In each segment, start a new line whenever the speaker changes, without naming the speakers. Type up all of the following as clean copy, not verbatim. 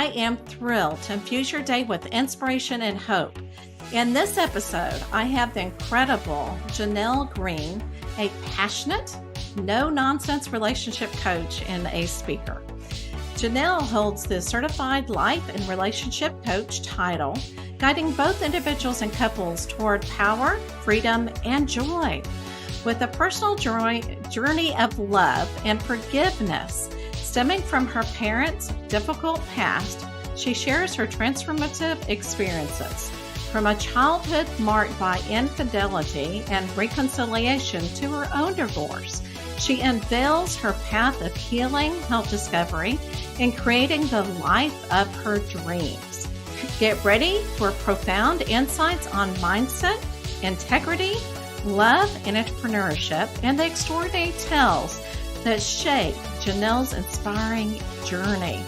I am thrilled to infuse your day with inspiration and hope. In this episode, I have the incredible Jeanell Greene, a passionate, no-nonsense relationship coach and a speaker. Jeanell holds the Certified Life and Relationship Coach title, guiding both individuals and couples toward power, freedom, and joy. With a personal journey of love and forgiveness stemming from her parents' difficult past, she shares her transformative experiences. From a childhood marked by infidelity and reconciliation to her own divorce, she unveils her path of healing, self-discovery, and creating the life of her dreams. Get ready for profound insights on mindset, integrity, love, and entrepreneurship, and the extraordinary tales that shape Jeanell's inspiring journey.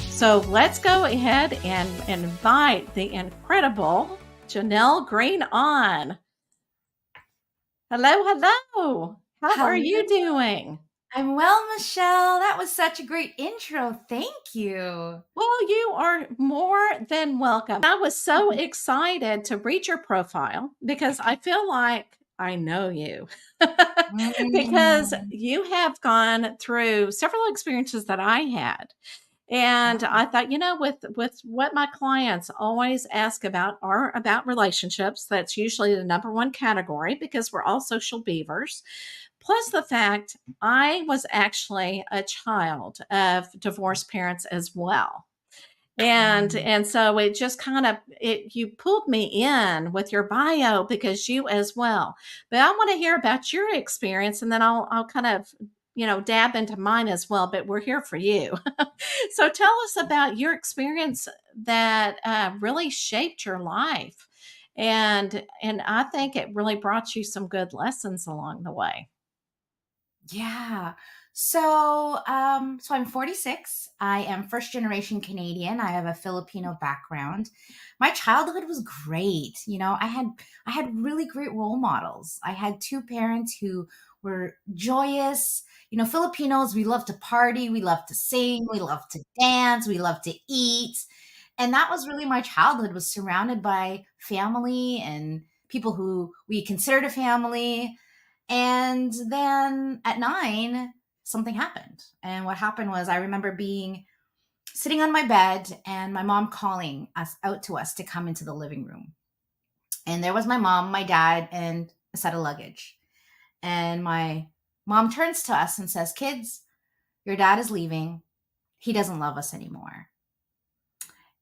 So let's go ahead and invite the incredible Jeanell Greene on. Hello. How are you doing?
I'm well, Michelle. That was such a great intro. Thank you.
Well, you are more than welcome. I was so excited to read your profile because I feel like I know you because you have gone through several experiences that I had. And I thought, with what my clients always ask about are about relationships. That's usually the number one category because we're all social beavers. Plus the fact I was actually a child of divorced parents as well. And so it just you pulled me in with your bio because you as well. But I want to hear about your experience, and then I'll kind of dab into mine as well. But we're here for you. So tell us about your experience that really shaped your life, and I think it really brought you some good lessons along the way.
Yeah. So I'm 46. I am first generation Canadian. I have a Filipino background. My childhood was great. I had really great role models. I had two parents who were joyous. Filipinos, we love to party, we love to sing, we love to dance, we love to eat. And that was really my childhood, was surrounded by family and people who we considered a family. And then at 9, something happened. And what happened was, I remember being sitting on my bed and my mom calling us out to us to come into the living room. And there was my mom, my dad, and a set of luggage. And my mom turns to us and says, "Kids, your dad is leaving. He doesn't love us anymore."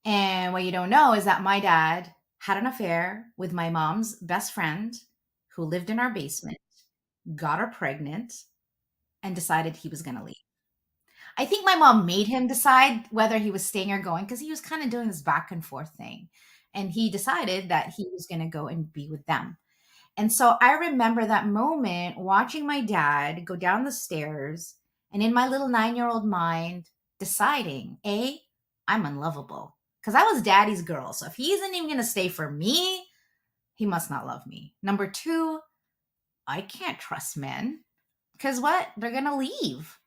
And what you don't know is that my dad had an affair with my mom's best friend who lived in our basement, got her pregnant, and decided he was going to leave. I think my mom made him decide whether he was staying or going, because he was kind of doing this back and forth thing. And he decided that he was going to go and be with them. And so I remember that moment, watching my dad go down the stairs, and in my little 9-year-old mind, deciding, A, I'm unlovable. Because I was daddy's girl. So if he isn't even going to stay for me, he must not love me. Number 2, I can't trust men, because what? They're going to leave.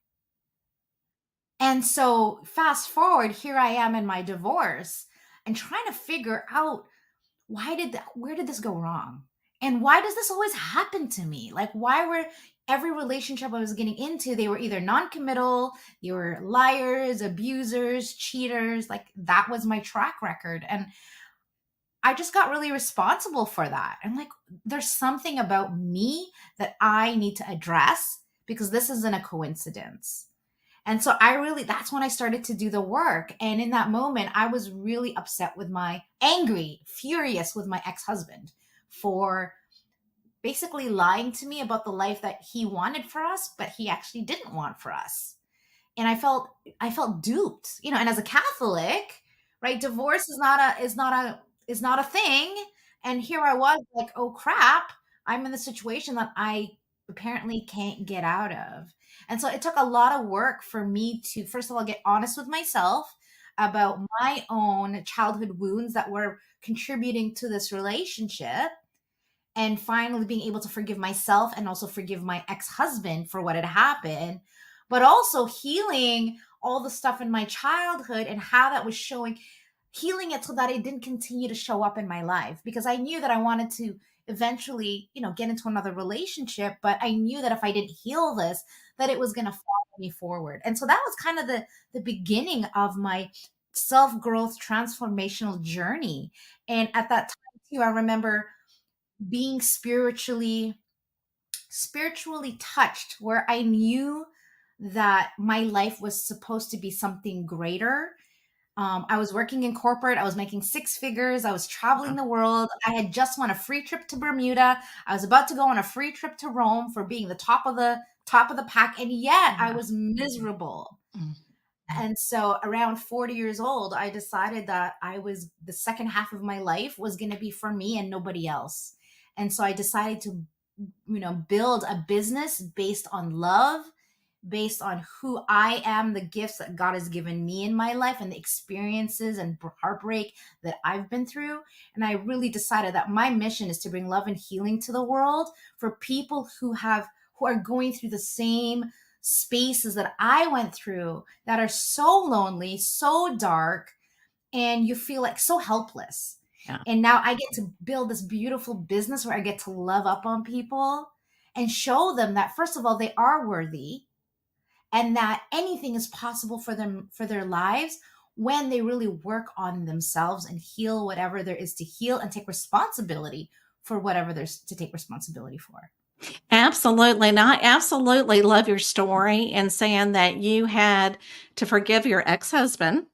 And so fast forward, here I am in my divorce and trying to figure out, where did this go wrong? And why does this always happen to me? Like, why were every relationship I was getting into, they were either non-committal, they were liars, abusers, cheaters. Like, that was my track record. And I just got really responsible for that. I'm like, there's something about me that I need to address, because this isn't a coincidence. And so that's when I started to do the work. And in that moment, I was really upset furious with my ex-husband for basically lying to me about the life that he wanted for us, but he actually didn't want for us. And I felt duped, and as a Catholic, right, divorce is not a thing. And here I was like, oh crap, I'm in the situation that I apparently can't get out of. And so it took a lot of work for me to, first of all, get honest with myself about my own childhood wounds that were contributing to this relationship, and finally being able to forgive myself and also forgive my ex-husband for what had happened. but also healing all the stuff in my childhood and how that was showing, healing it so that it didn't continue to show up in my life, because I knew that I wanted to eventually, get into another relationship, but I knew that if I didn't heal this, that it was going to follow me forward. And so that was kind of the beginning of my self-growth transformational journey. And at that time too, I remember being spiritually touched, where I knew that my life was supposed to be something greater. I was working in corporate. I was making six figures. I was traveling the world. I had just won a free trip to Bermuda. I was about to go on a free trip to Rome for being the top of the pack, and yet I was miserable.
Mm.
And so around 40 years old, I decided that the second half of my life was going to be for me and nobody else. And so I decided to, build a business based on love, based on who I am, the gifts that God has given me in my life, and the experiences and heartbreak that I've been through. And I really decided that my mission is to bring love and healing to the world for people who are going through the same spaces that I went through, that are so lonely, so dark, and you feel like so helpless.
Yeah.
And now I get to build this beautiful business where I get to love up on people and show them that, first of all, they are worthy, and that anything is possible for them, for their lives, when they really work on themselves and heal whatever there is to heal, and take responsibility for whatever there's to take responsibility for.
Absolutely. And I absolutely love your story and saying that you had to forgive your ex-husband.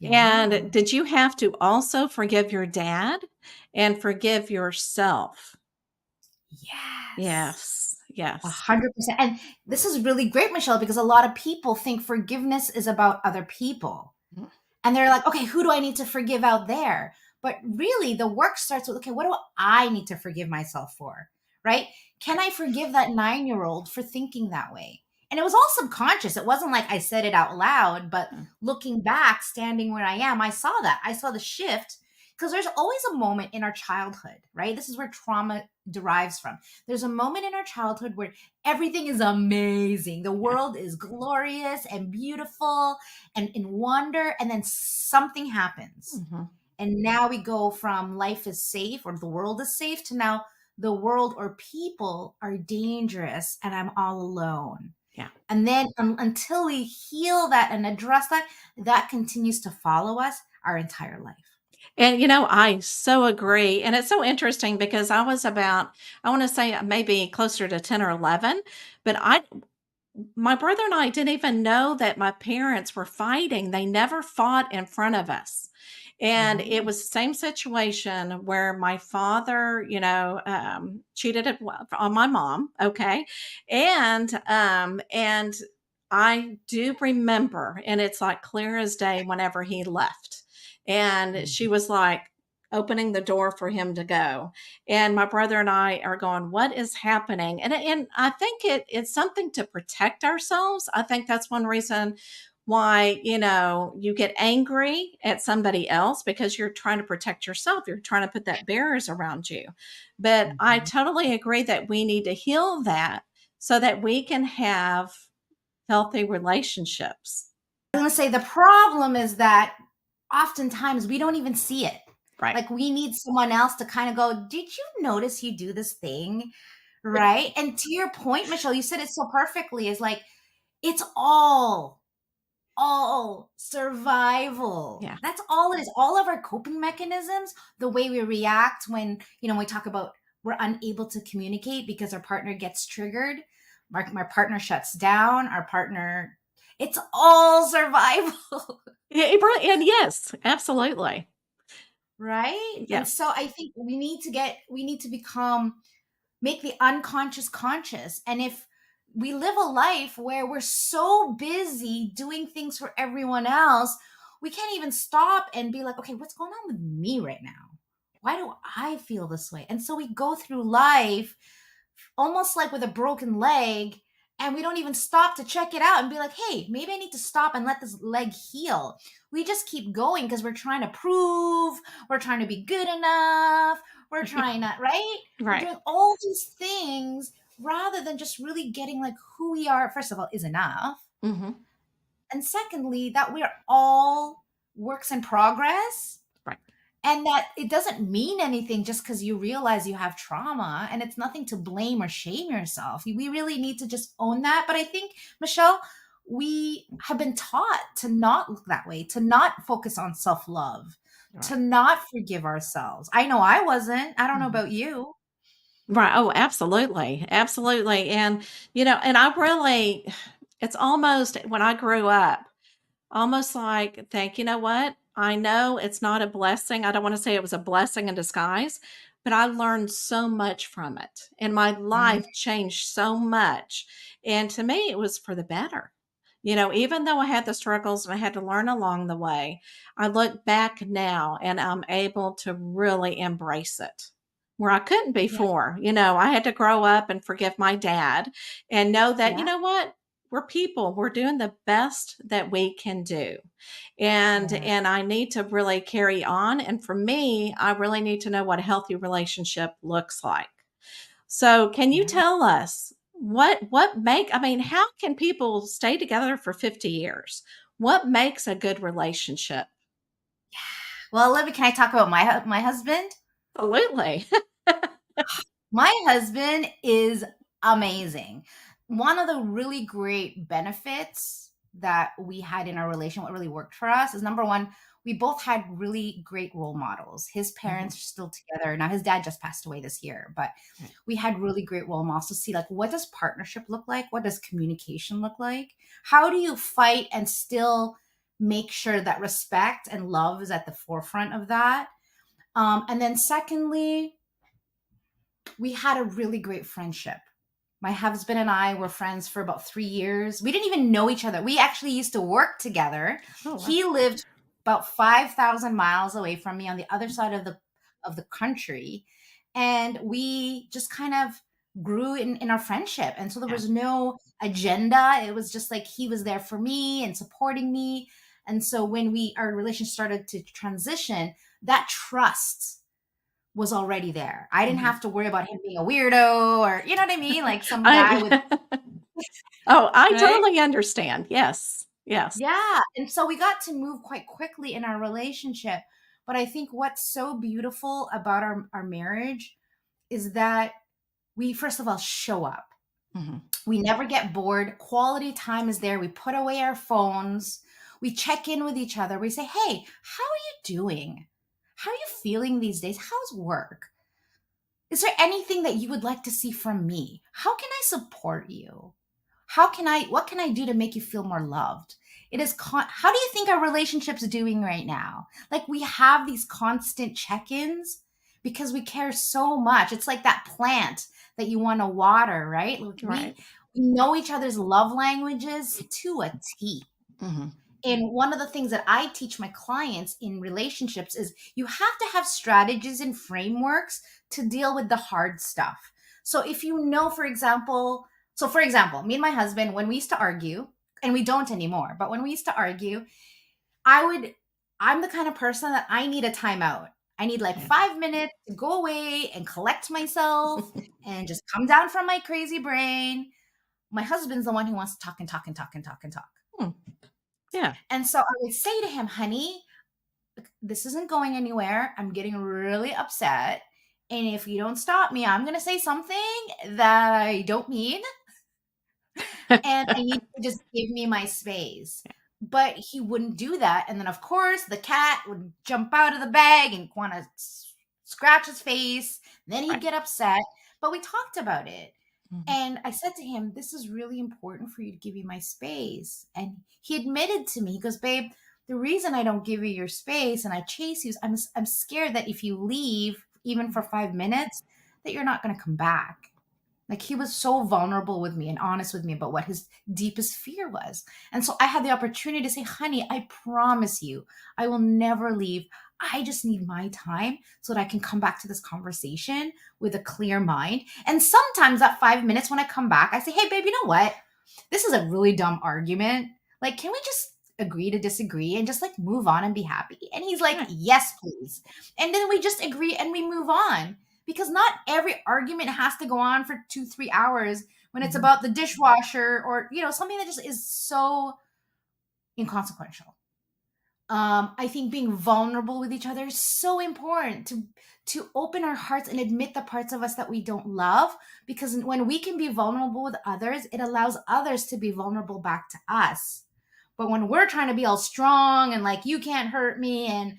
Yeah.
And did you have to also forgive your dad and forgive yourself?
Yes.
Yes. Yes.
100%. And this is really great, Michelle, because a lot of people think forgiveness is about other people. And they're like, okay, who do I need to forgive out there? But really, the work starts with, okay, what do I need to forgive myself for? Right? Can I forgive that 9-year-old for thinking that way? And it was all subconscious. It wasn't like I said it out loud, but looking back, standing where I am, I saw that. I saw the shift, because there's always a moment in our childhood, right? This is where trauma derives from. There's a moment in our childhood where everything is amazing. The world is glorious and beautiful and in wonder. And then something happens.
Mm-hmm.
And now we go from life is safe, or the world is safe, to now the world or people are dangerous and I'm all alone.
Yeah.
And then until we heal that and address that, that continues to follow us our entire life.
And, I so agree. And it's so interesting because I was about, I want to say maybe closer to 10 or 11, but my brother and I didn't even know that my parents were fighting. They never fought in front of us. And it was the same situation where my father, cheated on my mom. Okay. And I do remember, and it's like clear as day, whenever he left and she was like opening the door for him to go. And my brother and I are going, what is happening? And I think it's something to protect ourselves. I think that's one reason why, you get angry at somebody else, because you're trying to protect yourself. You're trying to put that barriers around you. But I totally agree that we need to heal that so that we can have healthy relationships.
I was going to say, the problem is that oftentimes we don't even see it.
Right.
Like, we need someone else to kind of go, did you notice you do this thing? Right. And to your point, Michelle, you said it so perfectly, is like, it's all survival.
Yeah.
That's all it is. All of our coping mechanisms, the way we react when, we talk about we're unable to communicate because our partner gets triggered, my partner shuts down, it's all survival.
Yeah, and yes, absolutely.
Right?
Yeah.
And so I think we need to make the unconscious conscious. And if we live a life where we're so busy doing things for everyone else, we can't even stop and be like, okay, what's going on with me right now? Why do I feel this way? And so we go through life almost like with a broken leg, and we don't even stop to check it out and be like, hey, maybe I need to stop and let this leg heal. We just keep going because we're trying to prove, we're trying to be good enough, we're trying to, right?
Right.
We're doing all these things rather than just really getting like who we are, first of all, is enough.
Hmm.
And secondly, that we're all works in progress,
Right.
and that it doesn't mean anything just because you realize you have trauma, and it's nothing to blame or shame yourself. We really need to just own that. But I think, Michelle, we have been taught to not look that way, to not focus on self-love,
Right.
to not forgive ourselves. I know I wasn't. I don't know
Mhm.
about you.
Right. Oh, absolutely. Absolutely. And, and I really, it's almost when I grew up, almost like think, you know what? I know it's not a blessing. I don't want to say it was a blessing in disguise, but I learned so much from it. And my
Mm,
life changed so much. And to me, it was for the better. Even though I had the struggles and I had to learn along the way, I look back now and I'm able to really embrace it where I couldn't
yeah,
before. I had to grow up and forgive my dad and know that, you
yeah,
know what? We're people. We're doing the best that we can do. And
yeah,
and I need to really carry on. And for me, I really need to know what a healthy relationship looks like. So, can you
yeah.
tell us how can people stay together for 50 years? What makes a good relationship?
Well, Olivia, can I talk about my husband?
Absolutely.
My husband is amazing. One of the really great benefits that we had in our relation, what really worked for us, is number one, we both had really great role models. His
Mhm.
parents are still together. Now his dad just passed away this year, but
Right.
we had really great role models to see like what does partnership look like? What does communication look like? How do you fight and still make sure that respect and love is at the forefront of that? And then secondly, we had a really great friendship. My husband and I were friends for about 3 years. We didn't even know each other. We actually used to work together.
Oh, wow.
He lived about 5,000 miles away from me on the other side of the country. And we just kind of grew in our friendship. And so there
Yeah.
was no agenda. It was just like he was there for me and supporting me. And so when our relationship started to transition, that trust was already there. I didn't
Mhm.
have to worry about him being a weirdo or you know what I mean? Like some guy with
I Oh, I
right?
totally understand. Yes. Yes.
Yeah. And so we got to move quite quickly in our relationship. But I think what's so beautiful about our marriage is that we first of all show up.
Mhm.
We never get bored. Quality time is there. We put away our phones. We check in with each other. We say, "Hey, how are you doing? How are you feeling these days? How's work? Is there anything that you would like to see from me? How can I support you? What can I do to make you feel more loved?" How do you think our relationship's doing right now? Like we have these constant check-ins because we care so much. It's like that plant that you want to water, right? Like
Right.
we know each other's love languages to a T.
Mhm.
And one of the things that I teach my clients in relationships is you have to have strategies and frameworks to deal with the hard stuff. So if you know, for example, me and my husband, when we used to argue, and we don't anymore, but when we used to argue, I would, I'm the kind of person that I need a timeout. I need like
Yeah.
5 minutes to go away and collect myself and just come down from my crazy brain. My husband's the one who wants to talk and talk and talk and talk and talk.
Hmm. Yeah.
And so I would say to him, honey, this isn't going anywhere. I'm getting really upset. And if you don't stop me, I'm going to say something that I don't mean. And I need to just give me my space. But he wouldn't do that. And then, of course, the cat would jump out of the bag and want to scratch his face. Then he'd
Right.
get upset. But we talked about it.
Mhm.
And I said to him, "This is really important for you to give me my space." And he admitted to me, he goes, "Babe, the reason I don't give you your space and I chase you is I'm scared that if you leave, even for 5 minutes, that you're not going to come back." Like he was so vulnerable with me and honest with me about what his deepest fear was. And so I had the opportunity to say, "Honey, I promise you, I will never leave. I just need my time so that I can come back to this conversation with a clear mind." And sometimes that 5 minutes when I come back, I say, "Hey, babe, you know what? This is a really dumb argument. Like, can we just agree to disagree and just like move on and be happy?" And he's like,
Right.
"Yes, please." And then we just agree and we move on because not every argument has to go on for 2-3 hours when it's
Mhm.
about the dishwasher or, something that just is so inconsequential. I think being vulnerable with each other is so important to open our hearts and admit the parts of us that we don't love, because when we can be vulnerable with others, it allows others to be vulnerable back to us. But when we're trying to be all strong and like, you can't hurt me, and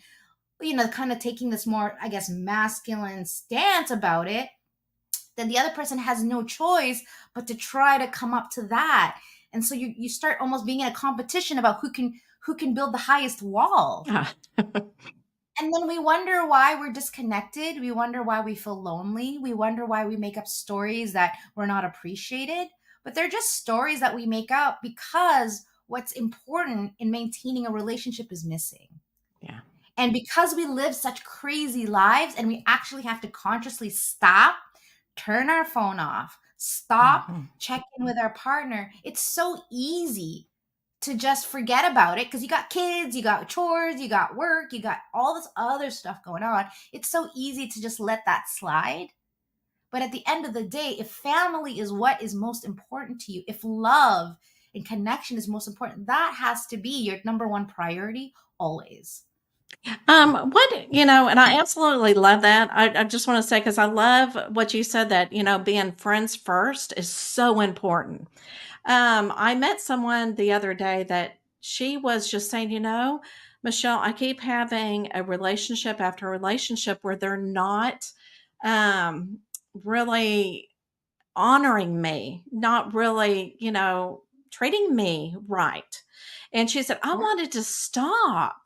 kind of taking this more, I guess, masculine stance about it, then the other person has no choice but to try to come up to that. And so you start almost being in a competition about who can build the highest wall.
Ah.
And then we wonder why we're disconnected. We wonder why we feel lonely. We wonder why we make up stories that we're not appreciated. But they're just stories that we make up because what's important in maintaining a relationship is missing.
Yeah.
And because we live such crazy lives and we actually have to consciously stop, turn our phone off, stop,
Mhm.
check in with our partner, it's so easy to just forget about it because you got kids, you got chores, you got work, you got all this other stuff going on. It's so easy to just let that slide. But at the end of the day, if family is what is most important to you, if love and connection is most important, that has to be your number one priority always.
And I absolutely love that. I just want to say, because I love what you said, that, being friends first is so important. I met someone the other day that she was just saying, Michelle, I keep having a relationship after relationship where they're not um, really honoring me, not really, treating me right. And she said, I
Yeah.
wanted to stop.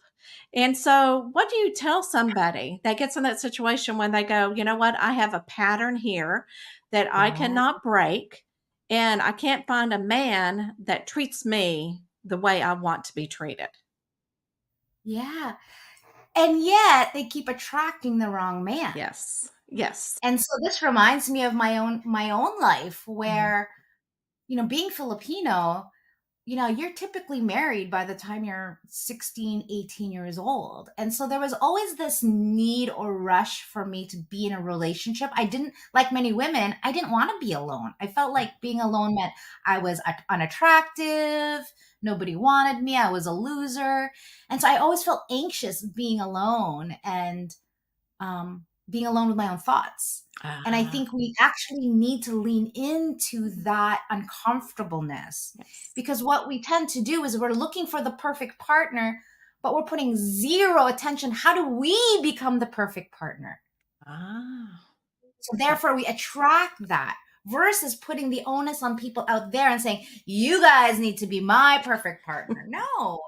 And so, what do you tell somebody that gets in that situation when they go, you know what, I have a pattern here that I
Yeah.
cannot break, and I can't find a man that treats me the way I want to be treated?
Yeah. And yet they keep attracting the wrong man.
Yes. Yes.
And so this reminds me of my own life
Mhm.
where, being Filipino, you're typically married by the time you're 16, 18 years old. And so there was always this need or rush for me to be in a relationship. I didn't, like many women, I didn't want to be alone. I felt like being alone meant I was unattractive. Nobody wanted me. I was a loser. And so I always felt anxious being alone and being alone with my own thoughts. And I
Ah,
think we actually need to lean into that uncomfortableness,
yes.
because what we tend to do is we're looking for the perfect partner, but we're putting zero attention. How do we become the perfect partner?
Ah.
So therefore, we attract that versus putting the onus on people out there and saying, you guys need to be my perfect partner. No,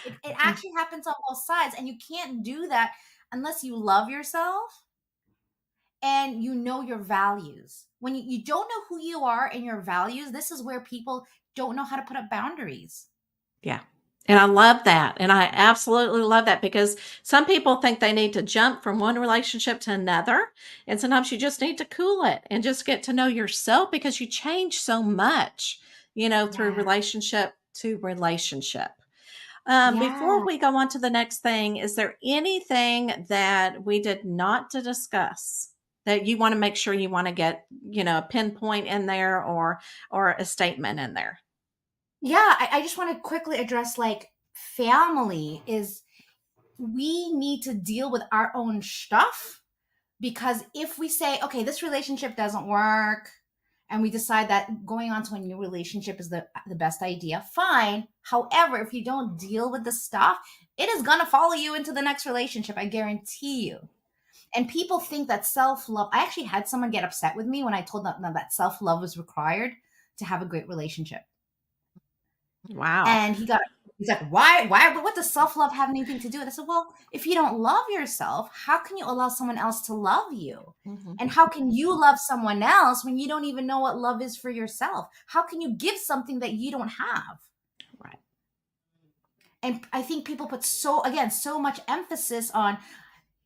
it actually happens on both sides. And you can't do that unless you love yourself and you know your values. When you don't know who you are and your values, this is where people don't know how to put up boundaries.
Yeah. And I love that. And I absolutely love that, because some people think they need to jump from one relationship to another. And sometimes you just need to cool it and just get to know yourself, because you change so much, through
Yeah.
relationship to relationship.
Yeah.
Before we go on to the next thing, is there anything that we did not to discuss that you want to make sure you want to get, a pinpoint in there, or a statement in there?
Yeah. I just want to quickly address like family is we need to deal with our own stuff, because if we say, okay, this relationship doesn't work, and we decide that going on to a new relationship is the best idea, fine. However, if you don't deal with the stuff, it is going to follow you into the next relationship. I guarantee you. And people think that self love. I actually had someone get upset with me when I told them that self love was required to have a great relationship.
Wow.
And he's like, why, what does self love have anything to do with it? I said, well, if you don't love yourself, how can you allow someone else to love you?
Mhm.
And how can you love someone else when you don't even know what love is for yourself? How can you give something that you don't have?
Right.
And I think people put so much emphasis on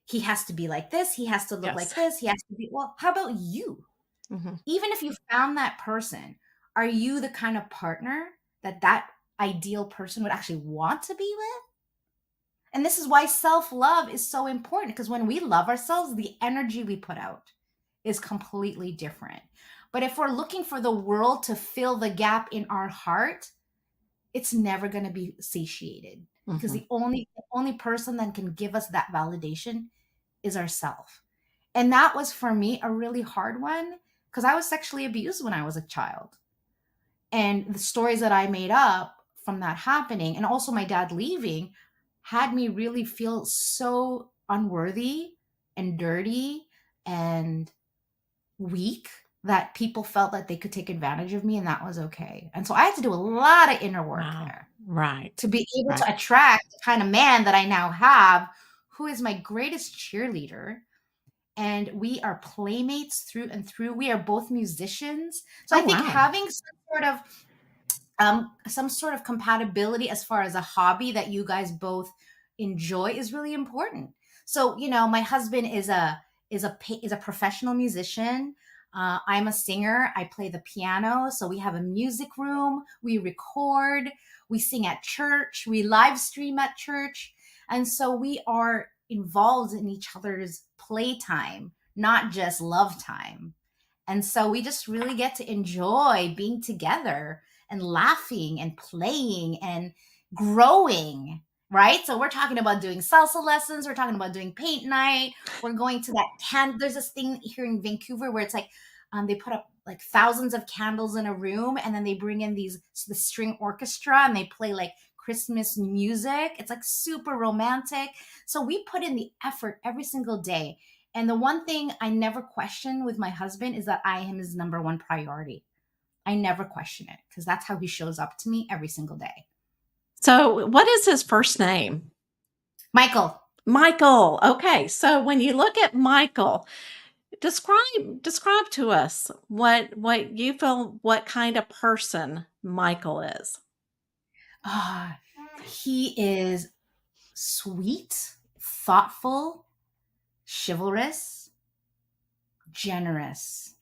he has to be like this, he has to look
Yes.
like this, he has to be, well, how about you?
Mhm.
Even if you found that person, are you the kind of partner that ideal person would actually want to be with? And this is why self love is so important, because when we love ourselves, the energy we put out is completely different. But if we're looking for the world to fill the gap in our heart, it's never going to be satiated, because
Hmm.
the only person that can give us that validation is ourself. And that was for me a really hard one, because I was sexually abused when I was a child. And the stories that I made up from that happening, and also my dad leaving, had me really feel so unworthy and dirty and weak, that people felt that they could take advantage of me and that was okay. And so I had to do a lot of inner work
Wow.
there
Right.
to be able
Right.
to attract the kind of man that I now have, who is my greatest cheerleader. And we are playmates through and through. We are both musicians. So
Oh,
I think
wow.
having some sort of compatibility as far as a hobby that you guys both enjoy is really important. So, my husband is a professional musician. I'm a singer. I play the piano. So we have a music room. We record. We sing at church. We live stream at church. And so we are involved in each other's playtime, not just love time. And so we just really get to enjoy being together and laughing and playing and growing, right? So we're talking about doing salsa lessons, we're talking about doing paint night, we're going to that there's this thing here in Vancouver where it's like they put up like thousands of candles in a room, and then they bring in the string orchestra and they play like Christmas music. It's like super romantic. So we put in the effort every single day. And the one thing I never question with my husband is that I am his number one priority. I never question it, because that's how he shows up to me every single day.
So, what is his first name?
Michael.
Michael. Okay. So, when you look at Michael, describe to us what you feel, what kind of person Michael is.
Ah, he is sweet, thoughtful, chivalrous, generous,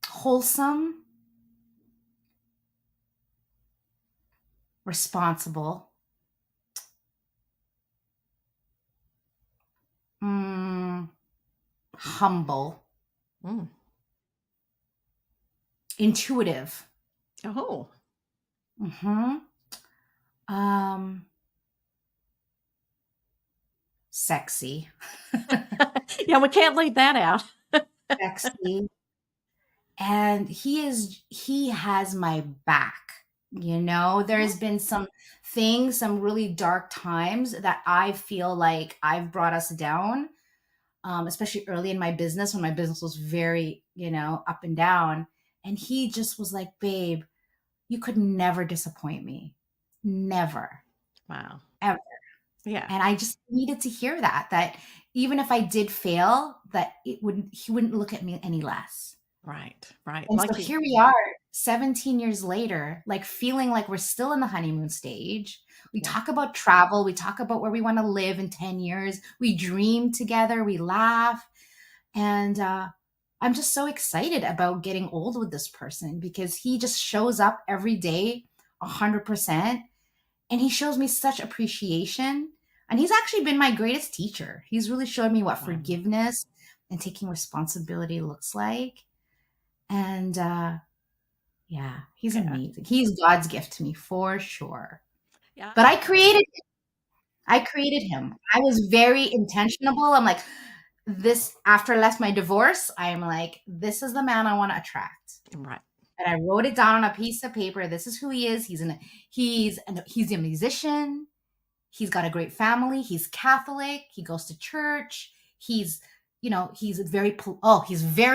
wholesome, responsible, mm, humble,
Mm.
intuitive,
Oh.
hmm um, sexy,
Yeah, we can't leave that out.
sexy, and he has my back. There's been some really dark times that I feel like I've brought us down, especially early in my business, when my business was very, up and down. And he just was like, babe, you could never disappoint me. Never,
Wow.
ever.
Yeah.
And I just needed to hear that even if I did fail, that he wouldn't look at me any less.
Right. Right.
And so
Like you.
here we are 17 years later, like feeling like we're still in the honeymoon stage. We
Yeah.
talk about travel, we talk about where we want to live in 10 years. We dream together, we laugh. And I'm just so excited about getting old with this person, because he just shows up every day 100%. And he shows me such appreciation. And he's actually been my greatest teacher. He's really showed me what
Wow.
forgiveness and taking responsibility looks like. And yeah, he's
Yeah.
amazing. He's God's gift to me for sure.
Yeah.
But I created him. I was very intentional. I'm like, this after I left my divorce, I'm like, this is the man I want to attract.
Right.
And I wrote it down on a piece of paper. This is who he is. He's a musician. He's got a great family. He's Catholic. He goes to church. He's very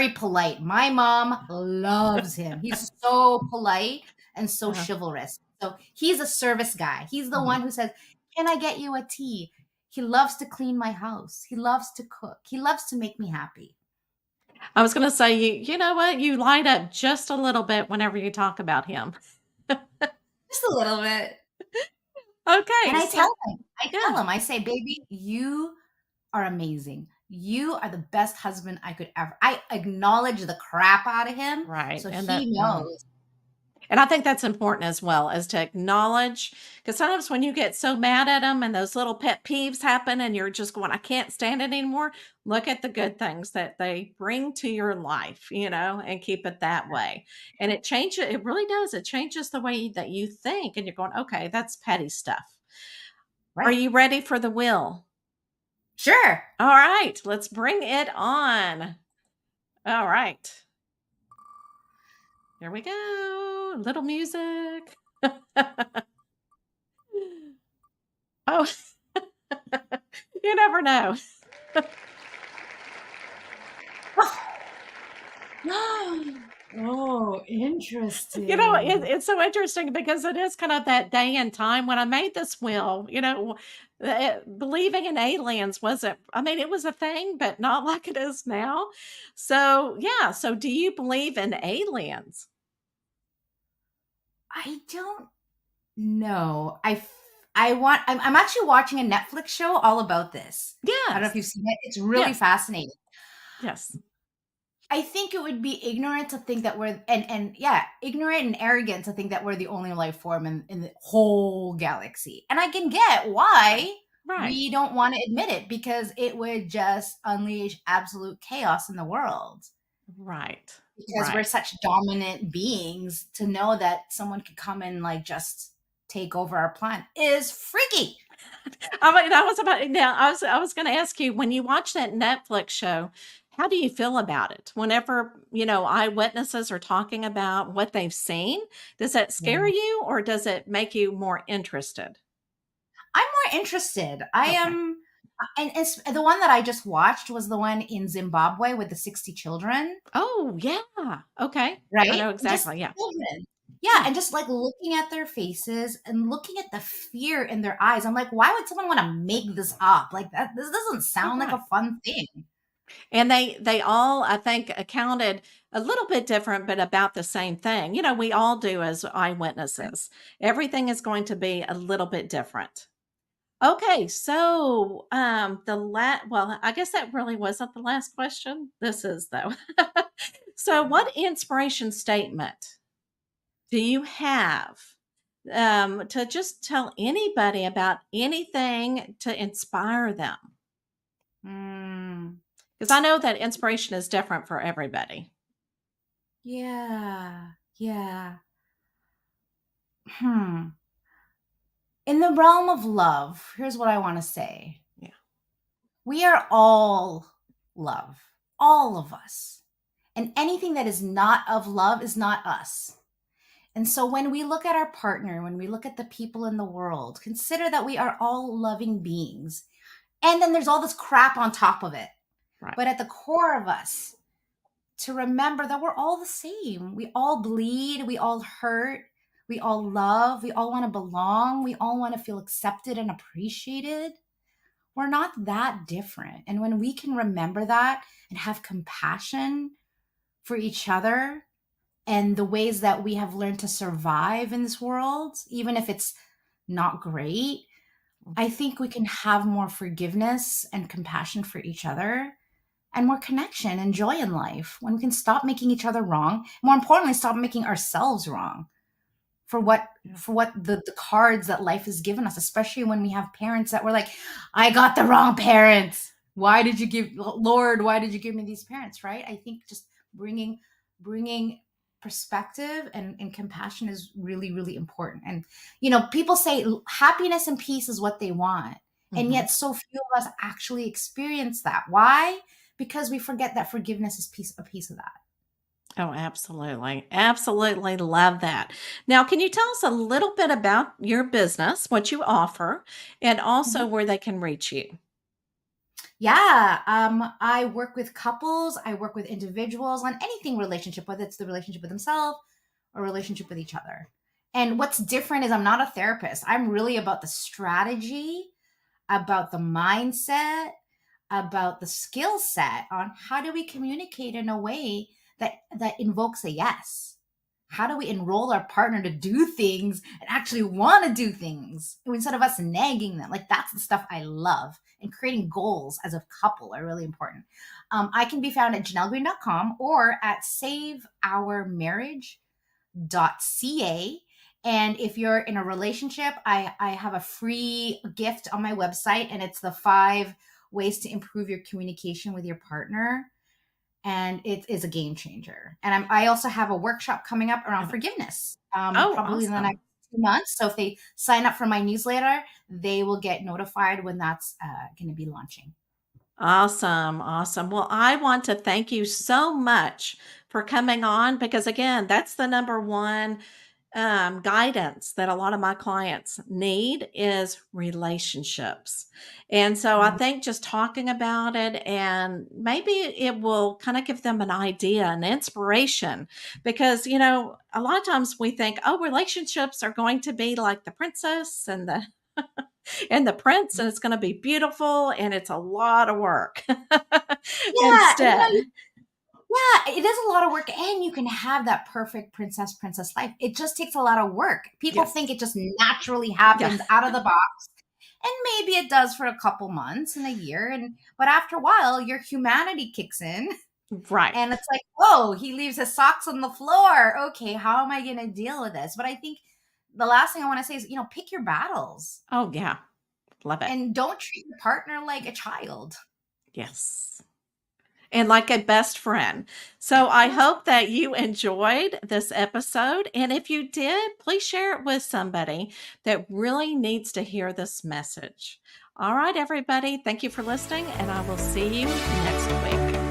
polite. My mom loves him. He's so polite and so
Uh,
chivalrous. So he's a service guy. He's the
mhm.
one who says, "Can I get you a tea?" He loves to clean my house. He loves to cook. He loves to make me happy.
I was going to say, you know what? You light up just a little bit whenever you talk about him.
Just a little bit. And
Okay.
I tell
So,
him,
yeah.
I say, "Baby, you are amazing. You are the best husband I could ever." I acknowledge the crap out of him,
Right.
so
And
he knows.
And I think that's important as well, as to acknowledge, because sometimes when you get so mad at them and those little pet peeves happen and you're just going, I can't stand it anymore. Look at the good things that they bring to your life, and keep it that way. And it really does. It changes the way that you think. And you're going, okay, that's petty stuff. Are
Right.
you ready for the wheel?
Sure.
All right, let's bring it on. All right, here we go. Little music. Oh, you never know.
Oh,
It's so interesting because it is kind of that day and time when I made this will, believing in aliens wasn't, I mean, it was a thing, but not like it is now. So, yeah. So, do you believe in aliens?
I don't know. I'm actually watching a Netflix show all about this. I don't know if
Yes.
you've seen it. It's really
Yes.
fascinating.
Yes.
I think it would be ignorant to think that we're and yeah, ignorant and arrogant to think that we're the only life form in the whole galaxy. And I can get
Right.
why
Right.
we don't want to admit it because it would just unleash absolute chaos in the world.
Right.
Because we're
Right.
such dominant beings to know that someone could come and like just take over our planet is freaky.
I mean, I was going to ask you, when you watch that Netflix show, how do you feel about it? Whenever, eyewitnesses are talking about what they've seen, does that scare
Yeah.
you or does it make you more interested?
I'm more interested. I
Okay.
am, and it's the one that I just watched was the one in Zimbabwe with the 60 children,
Oh, yeah. Okay. I
right?
know
And just
exactly. Yeah.
children. Yeah,
Yeah.
and just like looking at their faces and looking at the fear in their eyes. I'm like, why would someone want to make this up? Like that this doesn't
Oh,
sound like
right.
a fun thing.
And they all, I think, accounted a little bit different, but about the same thing. We all do as eyewitnesses. Everything is going to be a little bit different. Okay, so well, I guess that really wasn't the last question. This is though. So, what inspiration statement do you have to just tell anybody about anything to inspire them?
Mm,
Because I know that inspiration is different for everybody.
yeah. Yeah. Hmm. In the realm of love, here's what I want to say.
Yeah,
We are all love, all of us. And anything that is not of love is not us. And so when we look at our partner, when we look at the people in the world, consider that we are all loving beings. And then there's all this crap on top of it.
right.
But at the core of us, to remember that we're all the same. We all bleed, we all hurt, we all love, we all want to belong, we all want to feel accepted and appreciated. We're not that different. And when we can remember that and have compassion for each other and the ways that we have learned to survive in this world, even if it's not great, I think we can have more forgiveness and compassion for each other and more connection and joy in life when we can stop making each other wrong. More importantly, stop making ourselves wrong for what
Yeah.
the cards that life has given us, especially when we have parents that were like, I got the wrong parents. Why did you give Lord, why did you give me these parents? Right? I think just bringing perspective and compassion is really, really important. And people say happiness and peace is what they want. And
Mhm.
yet so few of us actually experience that. Why? Because we forget that forgiveness is a piece of that.
Oh, absolutely. Absolutely love that. Now, can you tell us a little bit about your business, what you offer, and also where they can reach you?
Yeah, I work with couples, I work with individuals on anything relationship, whether it's the relationship with themselves or relationship with each other. And what's different is I'm not a therapist. I'm really about the strategy, about the mindset, about the skill set on how do we communicate in a way that invokes a yes. How do we enroll our partner to do things and actually want to do things instead of us nagging them? Like that's the stuff I love. And creating goals as a couple are really important. I can be found at JeanellGreene.com or at saveourmarriage.com. jeanellgreen.ca. And if you're in a relationship, I have a free gift on my website, and it's the 5 ways to improve your communication with your partner. And it is a game changer. And I also have a workshop coming up around forgiveness,
Oh,
probably in the
awesome.
next 2 months. So if they sign up for my newsletter, they will get notified when that's going to be launching.
Awesome. Awesome. Well, I want to thank you so much for coming on because, again, that's the number one guidance that a lot of my clients need is relationships. And so I
Mm.
think just talking about it and maybe it will kind of give them an idea, an inspiration, because, a lot of times we think, oh, relationships are going to be like the princess and the and the prince, and it's going to be beautiful, and it's a lot of work.
Yeah,
Instead,
yeah, it is a lot of work, and you can have that perfect princess life. It just takes a lot of work. People think
yes,
it just naturally
yeah,
happens out of the box, and maybe it does for a couple months and a year, and but after a while, your humanity kicks in,
right.
and it's like, "Whoa, he leaves his socks on the floor. Okay, how am I going to deal with this?" But I think the last thing I want to say is, pick your battles
Oh yeah, love it.
and don't treat your partner like a child.
Yes. And like a best friend. So I
Yes.
hope that you enjoyed this episode. And if you did, please share it with somebody that really needs to hear this message. All right, everybody. Thank you for listening, and I will see you next week.